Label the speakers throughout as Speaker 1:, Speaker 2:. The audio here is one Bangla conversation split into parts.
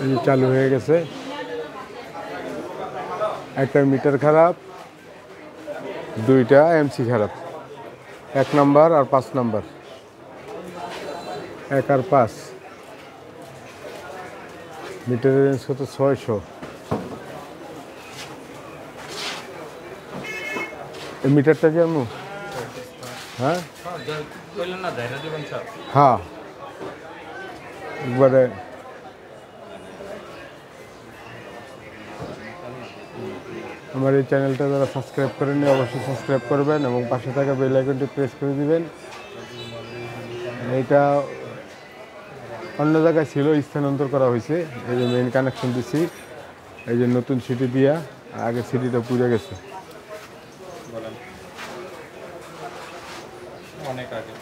Speaker 1: এই চালু হয়ে গেছে। একটা মিটার খারাপ, দুইটা এমসি খারাপ, 1 নাম্বার আর 5 নাম্বার, 1 আর 5। মিটারের রেঞ্জ কত? 600। এই মিটারটা কি আমি হ্যাঁ হ্যাঁ একবারে আমার এই চ্যানেলটা যারা সাবস্ক্রাইব করেননি অবশ্যই সাবস্ক্রাইব করবেন এবং পাশে থাকা বেল আইকনটি প্রেস করে দিবেন। এটা অন্য জায়গায় ছিল, স্থানান্তর করা হয়েছে। এই যে মেইন কানেকশন দিছি, এই যে নতুন সিটি দিয়া, আগে সিটিটা পুড়ে গেছে
Speaker 2: অনেক আগে।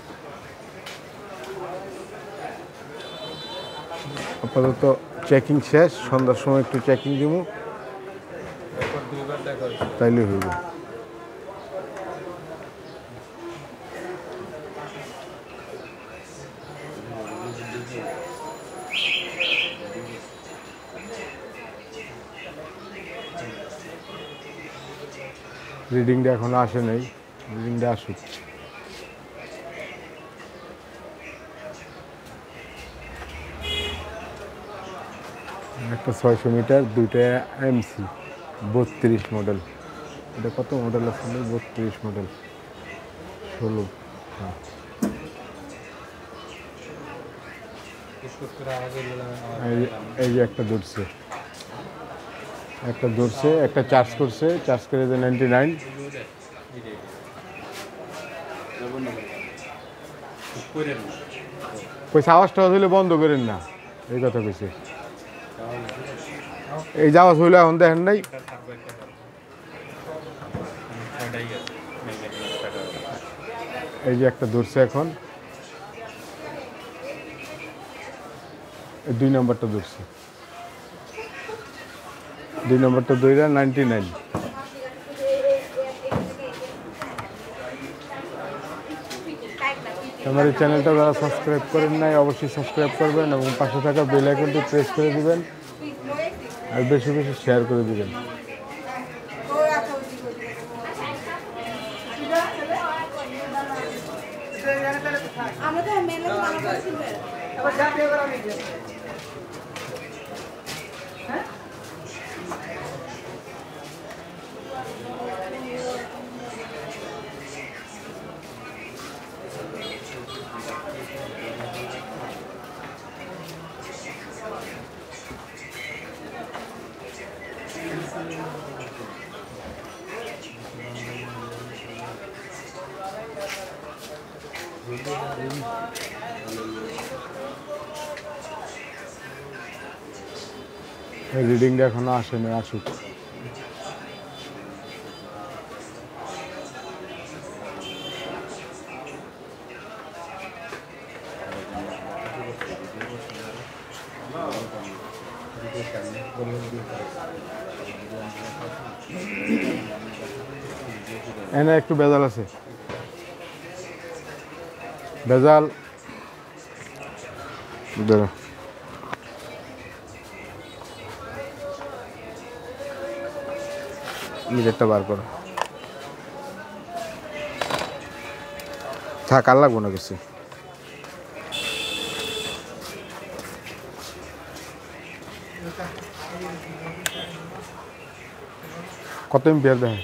Speaker 1: আপাতত চেকিং শেষ, সন্ধ্যার সময় একটু চেকিং দিব, তাইলে হইব। রিডিংটা এখনো আসে নাই, রিডিংটা আসুক। একটা 600 মিটার, দুইটা এমসি, 32 মডেল। এটা কত মডেল আছে? 32 মডেল, 16। হ্যাঁ এই যে একটা ধরছে, একটা চার্জ করছে, চার্জ করে যে 99। পয়সা আওয়াজটা হইলে বন্ধ করেন না, এই কথা কইছে। এই যে আওয়াজ হইলে এখন দেখেন নাই, এই যে একটা ধরছে এখন, 2 নম্বরটা ধরছে, 2 নম্বরটা ধরে 99। আমার এই চ্যানেলটা যারা সাবস্ক্রাইব করেন নাই অবশ্যই সাবস্ক্রাইব করবেন এবং পাশে থাকা বেল আইকনটি প্রেস করে দিবেন আর বেশি বেশি শেয়ার করে দিবেন। রিডিংটা এখনো আসেনি, আসুক। এনে একটু ভেজাল আছে, ভেজাল ধরো। মিটারটা বার করো, থাক আর লাগবো না কিছু। কত এম্পিয়ার দেখে?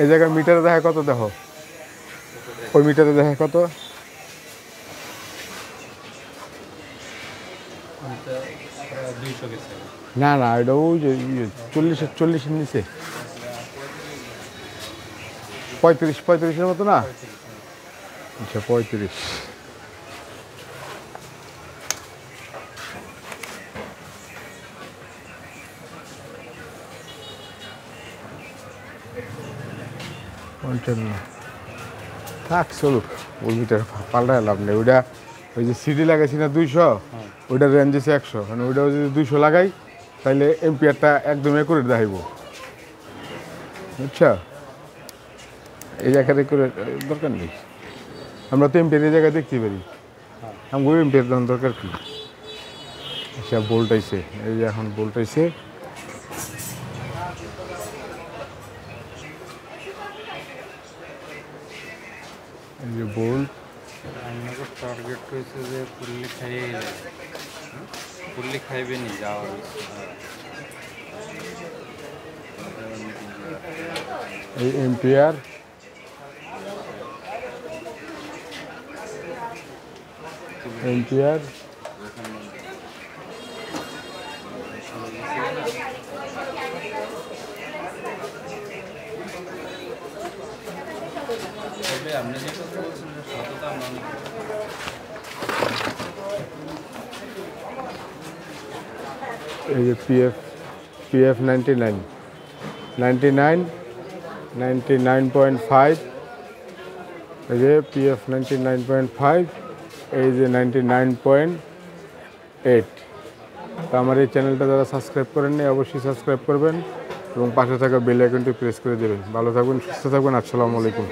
Speaker 1: এই জায়গায় মিটারে দেখে কত? দেখো ওই মিটারে দেখে কত? না না, এটা ওই যে 40-40-এর নিচে, 35-35-এর মতো না? আচ্ছা 35। থাক চলুক, ওই মিটার পাল্টায় লাভ নেই। ওইটা ওই যে সিডি লাগাইছি না 200, ওইটার রেঞ্জ আছে 100, মানে ওইটা যদি 200 লাগাই তাহলে এম্পিয়ারটা একদম অ্যাকুরেট দেখাইব, বুঝছো? এই জায়গাতে করে দরকার নেই। আমরা তো এমপিয়ার জায়গায় দেখতে পারি, আমার এমপিয়ার দাম দরকার কি? আচ্ছা বোল্ট আইছে, এই যে এখন বোল্ট আইছে। এই যে বোল্ট,
Speaker 2: আমাদের টার্গেট হয়েছে যে ফুললি খাইবে নি যাওয়ার
Speaker 1: এই এমপিয়ার এমপিয়ার
Speaker 2: তবে আপনি যে কথা বলছেন সততা মানে
Speaker 1: এই যে পিএফ 99.5, এই যে পিএফ 99.5, এই যে 99.8। তো আমার এই চ্যানেলটা যারা সাবস্ক্রাইব করেননি অবশ্যই সাবস্ক্রাইব করবেন এবং পাশে থাকা বেল আইকনটি প্রেস করে দেবেন। ভালো থাকবেন, সুস্থ থাকবেন, আসসালামু আলাইকুম।